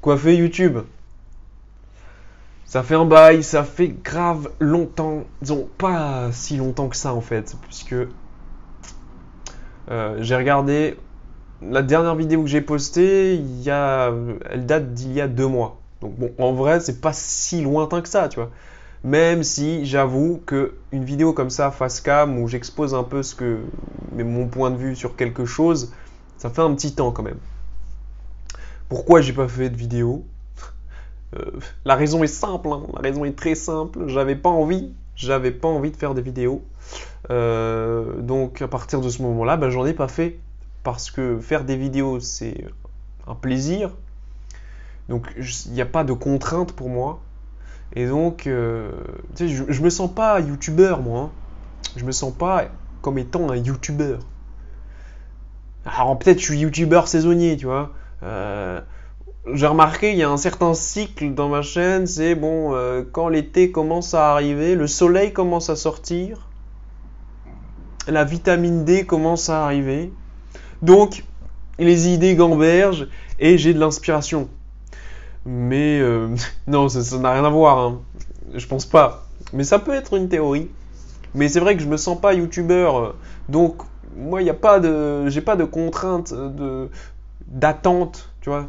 Quoi fait YouTube? Ça fait un bail, ça fait grave longtemps. Disons, pas si longtemps que ça en fait, puisque j'ai regardé la dernière vidéo que j'ai postée, elle date d'il y a 2 mois. Donc bon, en vrai, c'est pas si lointain que ça, tu vois. Même si j'avoue que une vidéo comme ça, face cam, où j'expose un peu mon point de vue sur quelque chose, ça fait un petit temps quand même. Pourquoi j'ai pas fait de vidéo? La raison est simple, hein. La raison est très simple. J'avais pas envie de faire des vidéos. Donc à partir de ce moment-là, ben, j'en ai pas fait parce que faire des vidéos c'est un plaisir. Donc il n'y a pas de contrainte pour moi. Et donc, tu sais, je me sens pas youtubeur moi, hein. Je me sens pas comme étant un youtubeur. Alors peut-être je suis youtubeur saisonnier, tu vois. J'ai remarqué, il y a un certain cycle dans ma chaîne, c'est bon, quand l'été commence à arriver, le soleil commence à sortir, la vitamine D commence à arriver, donc les idées gambergent et j'ai de l'inspiration. Mais non, ça n'a rien à voir, hein. Je pense pas. Mais ça peut être une théorie. Mais c'est vrai que je me sens pas youtubeur, donc moi, j'ai pas de contrainte d'attente, tu vois.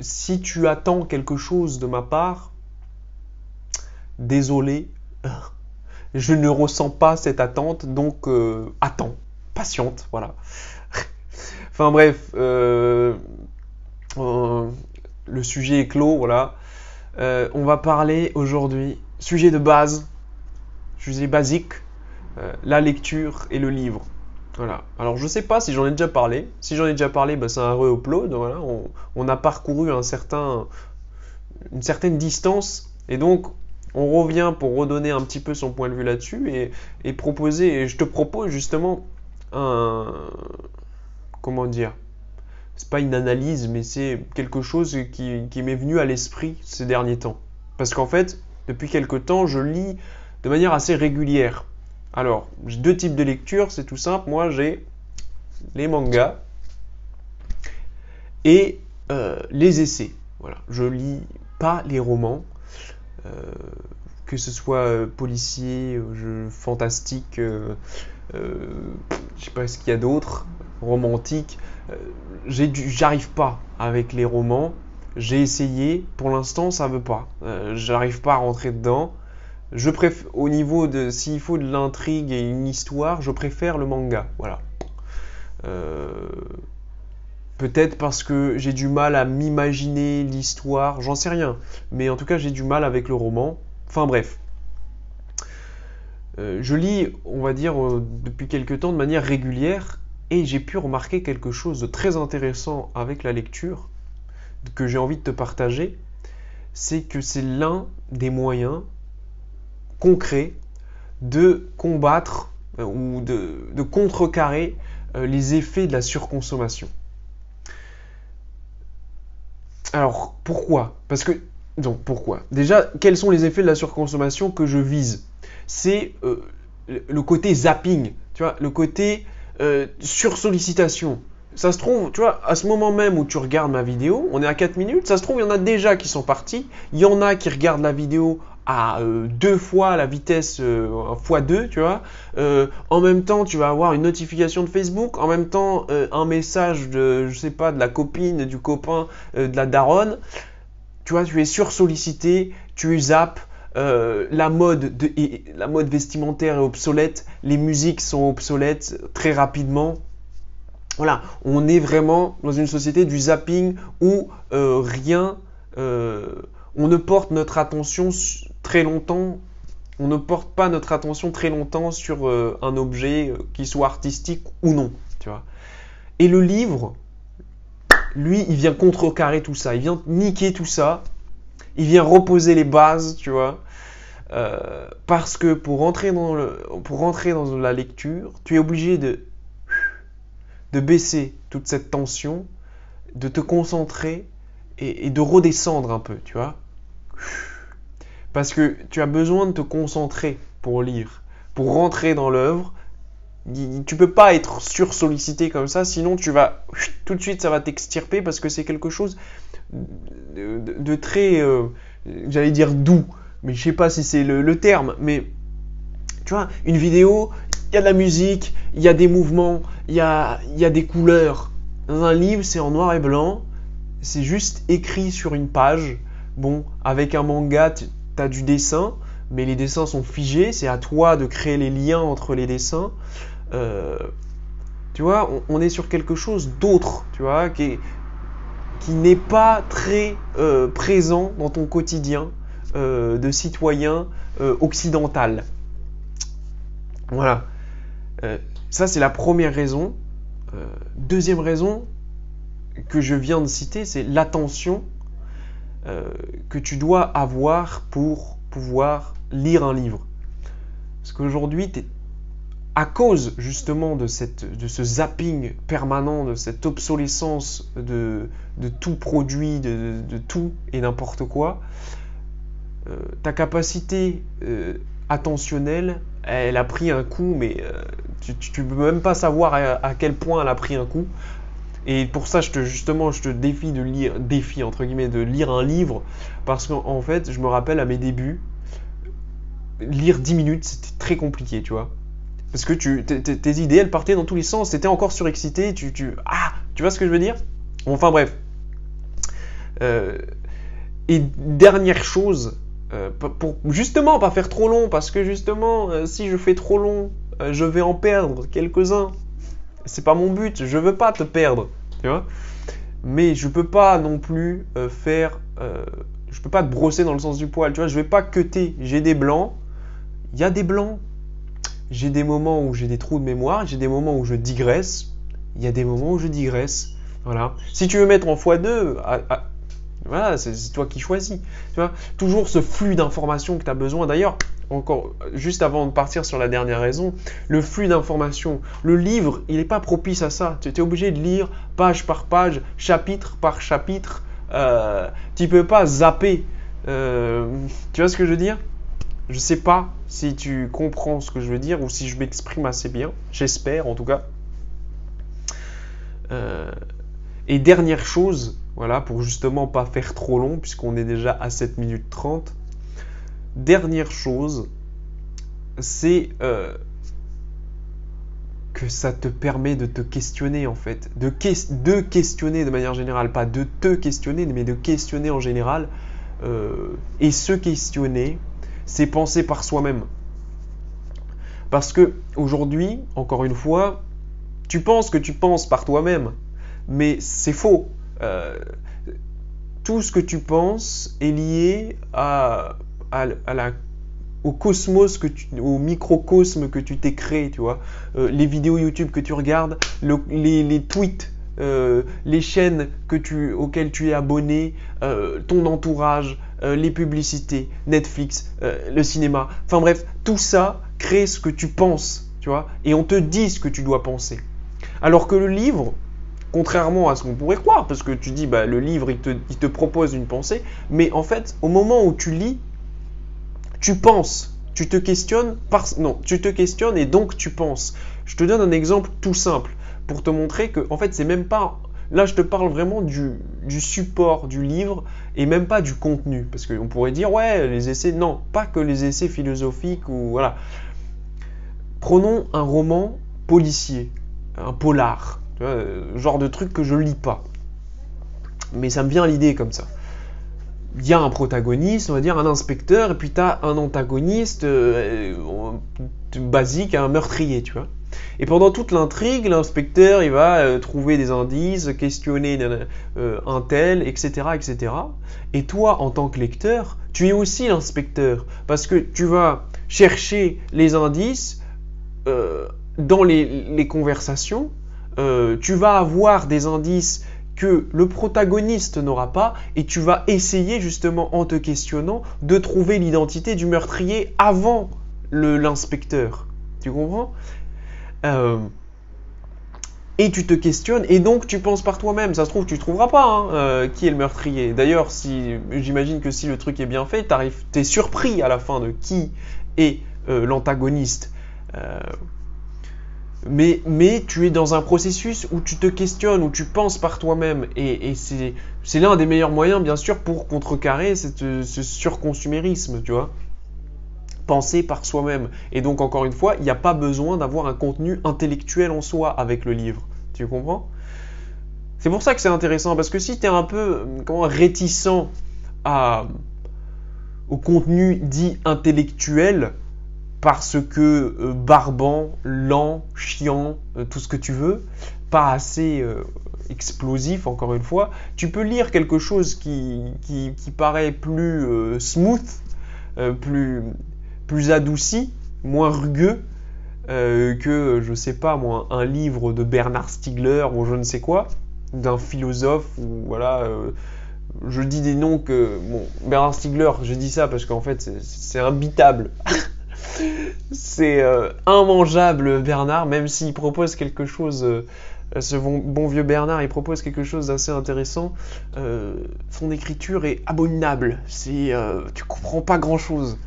Si tu attends quelque chose de ma part, désolé, je ne ressens pas cette attente, donc attends, patiente, voilà. Enfin bref, euh, le sujet est clos, voilà. On va parler aujourd'hui, sujet basique, la lecture et le livre. Voilà. Alors je sais pas si j'en ai déjà parlé. Si j'en ai déjà parlé, bah, c'est un re-upload. Voilà. On a parcouru une certaine distance et donc on revient pour redonner un petit peu son point de vue là-dessus et proposer. Et je te propose justement un, comment dire, c'est pas une analyse, mais c'est quelque chose qui m'est venu à l'esprit ces derniers temps. Parce qu'en fait, depuis quelque temps, je lis de manière assez régulière. Alors, j'ai deux types de lecture, c'est tout simple. Moi, j'ai les mangas et les essais. Voilà, je lis pas les romans, euh, que ce soit policier, fantastique, je sais pas ce qu'il y a d'autre, romantique. Euh, J'arrive pas avec les romans. J'ai essayé, pour l'instant ça veut pas. J'arrive pas à rentrer dedans. Je préfère, au niveau de s'il faut de l'intrigue et une histoire, je préfère le manga. Voilà. Euh, Peut-être parce que j'ai du mal à m'imaginer l'histoire, j'en sais rien. Mais en tout cas, j'ai du mal avec le roman. Enfin bref. Je lis, on va dire, depuis quelques temps de manière régulière et j'ai pu remarquer quelque chose de très intéressant avec la lecture que j'ai envie de te partager. C'est que c'est l'un des moyens concrets de combattre ou de contrecarrer les effets de la surconsommation. Alors, pourquoi? Parce que, donc, pourquoi? Déjà, quels sont les effets de la surconsommation que je vise? C'est le côté zapping, tu vois, le côté sursollicitation. Ça se trouve, tu vois, à ce moment même où tu regardes ma vidéo, on est à 4 minutes, ça se trouve, il y en a déjà qui sont partis, il y en a qui regardent la vidéo à 2 fois la vitesse x2, tu vois. En même temps, tu vas avoir une notification de Facebook, en même temps, un message de, je sais pas, de la copine, du copain, de la daronne. Tu vois, tu es sursollicité, tu zappes, la mode vestimentaire est obsolète, les musiques sont obsolètes très rapidement. Voilà, on est vraiment dans une société du zapping où on ne porte notre attention très longtemps, on ne porte pas notre attention très longtemps sur un objet qui soit artistique ou non, tu vois. Et le livre, lui, il vient contrecarrer tout ça, il vient niquer tout ça, il vient reposer les bases, tu vois. Parce que pour rentrer dans la lecture, tu es obligé de baisser toute cette tension, de te concentrer et de redescendre un peu, tu vois. Parce que tu as besoin de te concentrer pour lire, pour rentrer dans l'œuvre, Tu peux pas être sursollicité comme ça, sinon tu vas tout de suite ça va t'extirper parce que c'est quelque chose de très, j'allais dire doux, mais je sais pas si c'est le terme, mais tu vois, une vidéo, il y a de la musique, il y a des mouvements, il y a des couleurs. Dans un livre, c'est en noir et blanc, c'est juste écrit sur une page. Bon, avec un manga, tu as du dessin, mais les dessins sont figés, c'est à toi de créer les liens entre les dessins. Tu vois, on est sur quelque chose d'autre, tu vois, qui n'est pas très présent dans ton quotidien de citoyen occidental. Voilà. Ça, c'est la première raison. Deuxième raison que je viens de citer, c'est l'attention que tu dois avoir pour pouvoir lire un livre. Parce qu'aujourd'hui, à cause justement de ce zapping permanent, de cette obsolescence de tout produit, de tout et n'importe quoi, ta capacité attentionnelle, elle a pris un coup, mais tu ne peux même pas savoir à quel point elle a pris un coup. Et pour ça, je te défie de lire, entre guillemets, de lire un livre, parce qu'en fait, je me rappelle à mes débuts, lire 10 minutes, c'était très compliqué, tu vois. Parce que tes idées, elles partaient dans tous les sens, t'étais encore surexcité, tu vois ce que je veux dire? Bon, enfin bref. Et dernière chose, pour justement pas faire trop long, parce que justement, si je fais trop long, je vais en perdre quelques-uns. C'est pas mon but, je veux pas te perdre, tu vois. Mais je peux pas non plus je peux pas te brosser dans le sens du poil, tu vois. Je vais pas cutter, j'ai des blancs, il y a des blancs. J'ai des moments où j'ai des trous de mémoire, j'ai des moments où je digresse, il y a des moments où je digresse. Voilà. Si tu veux mettre en x2, voilà, c'est toi qui choisis. Tu vois, toujours ce flux d'informations que tu as besoin. D'ailleurs, encore, juste avant de partir sur la dernière raison, le flux d'informations. Le livre, il n'est pas propice à ça. Tu es obligé de lire page par page, chapitre par chapitre. Tu ne peux pas zapper. Tu vois ce que je veux dire? Je ne sais pas si tu comprends ce que je veux dire ou si je m'exprime assez bien. J'espère en tout cas. Et dernière chose, voilà, pour justement pas faire trop long, puisqu'on est déjà à 7 minutes 30. Dernière chose, c'est que ça te permet de te questionner en fait. De questionner de manière générale, pas de te questionner, mais de questionner en général. Et se questionner, c'est penser par soi-même. Parce que aujourd'hui, encore une fois, tu penses que tu penses par toi-même, mais c'est faux. Tout ce que tu penses est lié au cosmos, au microcosme que tu t'es créé, tu vois. Les vidéos YouTube que tu regardes, les tweets, les chaînes auxquelles tu es abonné, ton entourage, les publicités, Netflix, le cinéma, enfin bref, tout ça crée ce que tu penses, tu vois, et on te dit ce que tu dois penser. Alors que le livre, contrairement à ce qu'on pourrait croire, parce que tu dis, bah, le livre, il te propose une pensée, mais en fait, au moment où tu lis, tu penses, tu te questionnes et donc tu penses. Je te donne un exemple tout simple pour te montrer que, en fait, c'est même pas. Là, je te parle vraiment du support du livre et même pas du contenu. Parce qu'on pourrait dire, ouais, les essais, non, pas que les essais philosophiques ou voilà. Prenons un roman policier, un polar, tu vois, genre de truc que je lis pas. Mais ça me vient à l'idée comme ça. Il y a un protagoniste, on va dire un inspecteur, et puis tu as un antagoniste basique, un meurtrier, tu vois. Et pendant toute l'intrigue, l'inspecteur, il va trouver des indices, questionner un tel, etc., etc. Et toi, en tant que lecteur, tu es aussi l'inspecteur, parce que tu vas chercher les indices dans les conversations, tu vas avoir des indices que le protagoniste n'aura pas, et tu vas essayer justement en te questionnant de trouver l'identité du meurtrier avant l'inspecteur. Tu comprends ? Et tu te questionnes, et donc tu penses par toi-même. Ça se trouve, tu ne trouveras pas qui est le meurtrier. D'ailleurs, j'imagine que si le truc est bien fait, tu es surpris à la fin de qui est l'antagoniste. Mais tu es dans un processus où tu te questionnes, où tu penses par toi-même. Et c'est l'un des meilleurs moyens, bien sûr, pour contrecarrer ce surconsumérisme, tu vois. Penser par soi-même. Et donc, encore une fois, il n'y a pas besoin d'avoir un contenu intellectuel en soi avec le livre. Tu comprends? C'est pour ça que c'est intéressant, parce que si tu es un peu réticent à, au contenu dit intellectuel, parce que barbant, lent, chiant, tout ce que tu veux, pas assez explosif, encore une fois, tu peux lire quelque chose qui paraît plus smooth, plus adouci, moins rugueux, que, je sais pas moi, un livre de Bernard Stiegler ou je ne sais quoi, d'un philosophe, ou voilà, je dis des noms que, bon, Bernard Stiegler, je dis ça parce qu'en fait, c'est imbitable. C'est immangeable Bernard, même s'il propose quelque chose, ce bon vieux Bernard, il propose quelque chose d'assez intéressant. Son écriture est abominable, tu comprends pas grand chose.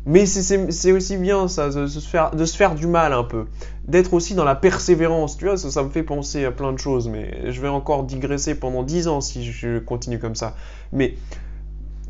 Mais c'est aussi bien ça, de se faire du mal un peu, d'être aussi dans la persévérance, tu vois, ça me fait penser à plein de choses, mais je vais encore digresser pendant 10 ans si je continue comme ça. Mais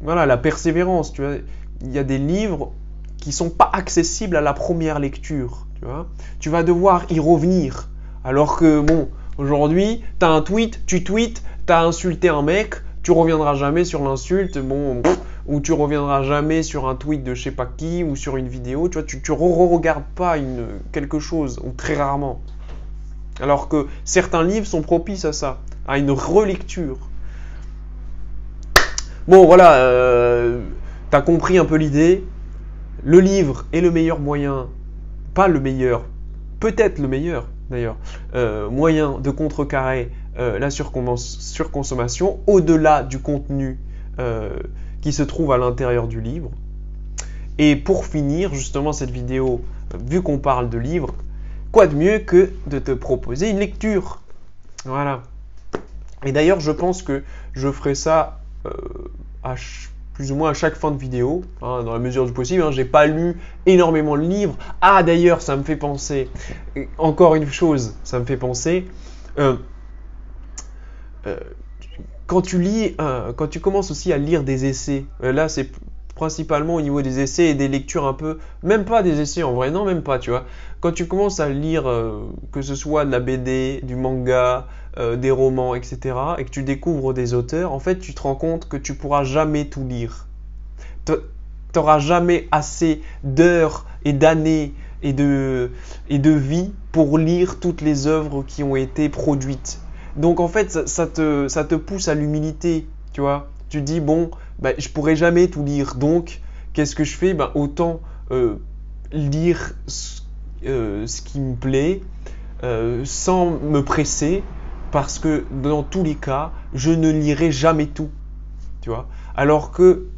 voilà, la persévérance, tu vois, il y a des livres qui sont pas accessibles à la première lecture, tu vois. Tu vas devoir y revenir. Alors que, bon, aujourd'hui, t'as un tweet, tu tweets, t'as insulté un mec, tu reviendras jamais sur l'insulte, bon, ou tu reviendras jamais sur un tweet de je sais pas qui, ou sur une vidéo, tu vois, tu re-regardes pas quelque chose, ou très rarement. Alors que certains livres sont propices à ça, à une relecture. Bon, voilà, t'as compris un peu l'idée. Le livre est le meilleur moyen, pas le meilleur, peut-être le meilleur d'ailleurs, moyen de contrecarrer la surconsommation au-delà du contenu qui se trouve à l'intérieur du livre. Et pour finir justement cette vidéo, vu qu'on parle de livres, quoi de mieux que de te proposer une lecture? Voilà. Et d'ailleurs, je pense que je ferai ça plus ou moins à chaque fin de vidéo, hein, dans la mesure du possible. Hein. J'ai pas lu énormément de livres. Ah, d'ailleurs, ça me fait penser, encore une chose, ça me fait penser, quand tu commences aussi à lire des essais, là c'est principalement au niveau des essais et des lectures un peu, même pas des essais en vrai, non même pas, tu vois. Quand tu commences à lire, que ce soit de la BD, du manga, des romans, etc., et que tu découvres des auteurs, en fait tu te rends compte que tu pourras jamais tout lire. T'auras jamais assez d'heures et d'années et de vie pour lire toutes les œuvres qui ont été produites. Donc en fait, ça te pousse à l'humilité, tu vois. Tu te dis, bon, bah, je pourrais jamais tout lire, donc qu'est-ce que je fais? Ben, autant lire ce qui me plaît, sans me presser, parce que dans tous les cas, je ne lirai jamais tout, tu vois. Alors que,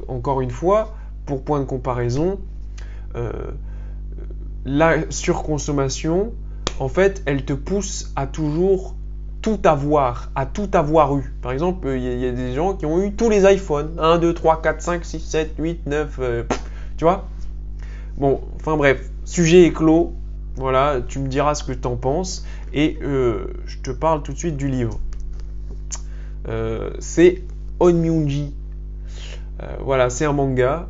encore une fois, pour point de comparaison, la surconsommation, en fait, elle te pousse à toujours tout avoir, à tout avoir eu. Par exemple, il y a des gens qui ont eu tous les iPhones, 1, 2, 3, 4, 5, 6, 7, 8, 9, tu vois. Bon, enfin bref, sujet est clos, voilà, tu me diras ce que tu en penses, et je te parle tout de suite du livre. C'est Onmyunji. Voilà, c'est un manga,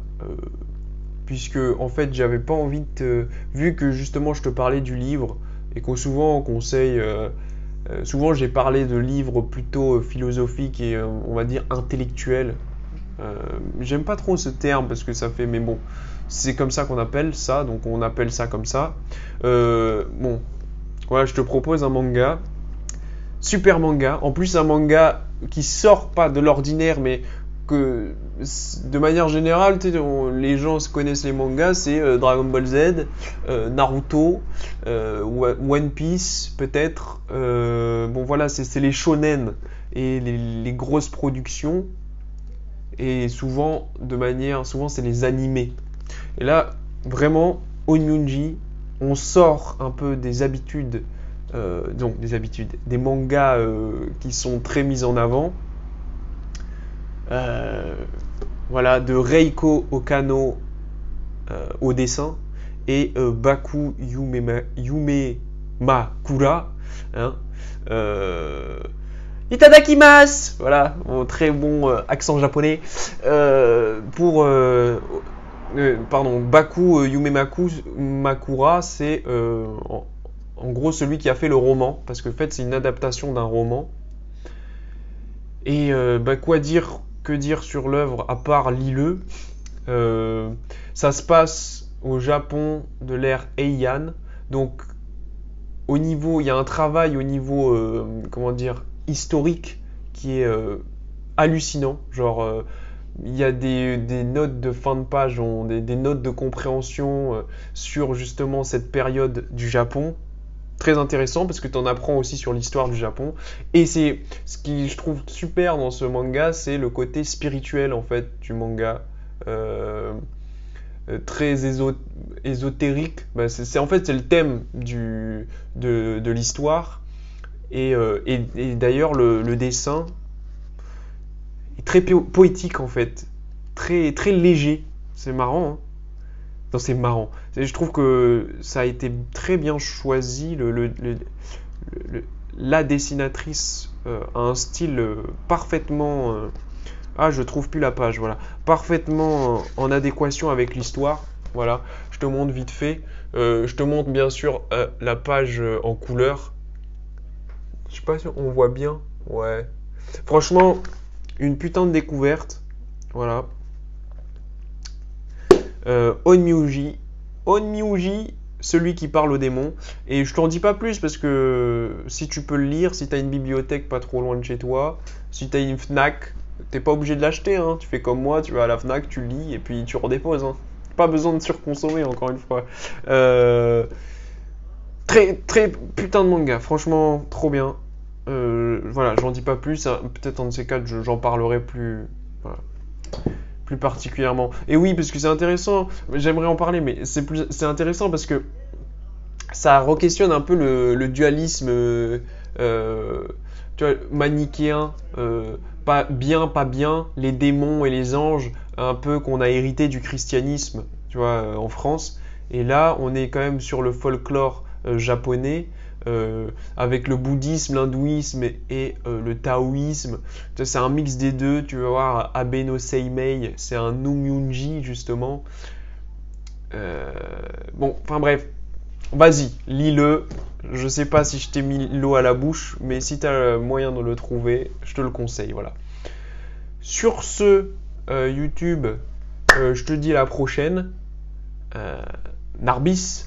puisque en fait j'avais pas envie de vu que justement je te parlais du livre, et qu'on souvent on conseille... souvent j'ai parlé de livres plutôt philosophiques et on va dire intellectuels. J'aime pas trop ce terme parce que ça fait, mais bon, c'est comme ça qu'on appelle ça, donc on appelle ça comme ça. Bon, voilà, je te propose un manga, super manga, en plus un manga qui sort pas de l'ordinaire, mais que de manière générale, les gens connaissent les mangas, c'est Dragon Ball Z, Naruto, One Piece peut-être. Bon voilà, c'est les shonen et les grosses productions. Et souvent, souvent c'est les animés. Et là, vraiment, Onmyunji, on sort un peu des habitudes, des mangas qui sont très mis en avant. Voilà, de Reiko Okano au dessin, et Baku Yumemakura. Hein, Itadakimasu! Voilà, mon très bon accent japonais. Pardon, Baku Yumemakura, c'est en gros celui qui a fait le roman, parce que en fait c'est une adaptation d'un roman. Et que dire sur l'œuvre à part Lille. Ça se passe au Japon de l'ère Heian, donc il y a un travail au niveau, comment dire, historique qui est hallucinant. Genre, il y a des notes de fin de page, des notes de compréhension sur justement cette période du Japon. Très intéressant parce que tu en apprends aussi sur l'histoire du Japon. Et c'est ce qui je trouve super dans ce manga, c'est le côté spirituel en fait du manga. Euh, Très ésotérique. Bah, en fait c'est le thème de l'histoire. Et d'ailleurs le dessin est très poétique en fait, très très léger. C'est marrant, hein. Non, c'est marrant. Je trouve que ça a été très bien choisi. La dessinatrice a un style parfaitement. Ah, je trouve plus la page, voilà. Parfaitement en adéquation avec l'histoire. Voilà, je te montre vite fait. Je te montre bien sûr la page en couleur. Je sais pas si on voit bien. Ouais. Franchement, une putain de découverte. Voilà. Onmyuji. Onmyuji, celui qui parle aux démons. Et je t'en dis pas plus parce que si tu peux le lire, si t'as une bibliothèque pas trop loin de chez toi, si t'as une Fnac, t'es pas obligé de l'acheter, hein. Tu fais comme moi, tu vas à la Fnac, tu lis et puis tu redéposes, hein. Pas besoin de surconsommer, encore une fois. Très, très putain de manga, franchement, trop bien. Voilà, j'en dis pas plus. Hein. Peut-être en de ces quatre, j'en parlerai plus. Voilà, plus particulièrement. Et oui, parce que c'est intéressant, j'aimerais en parler, mais c'est intéressant parce que ça re-questionne un peu le dualisme tu vois, manichéen, pas bien, les démons et les anges, un peu qu'on a hérité du christianisme, tu vois, en France. Et là, on est quand même sur le folklore japonais, avec le bouddhisme, l'hindouisme et le taoïsme. C'est un mix des deux. Tu vas voir Abe no Seimei, c'est un Numyunji justement. Bon, enfin bref, vas-y, lis-le. Je sais pas si je t'ai mis l'eau à la bouche, mais si tu as moyen de le trouver, je te le conseille. Voilà. Sur ce, YouTube, je te dis à la prochaine. Narbis.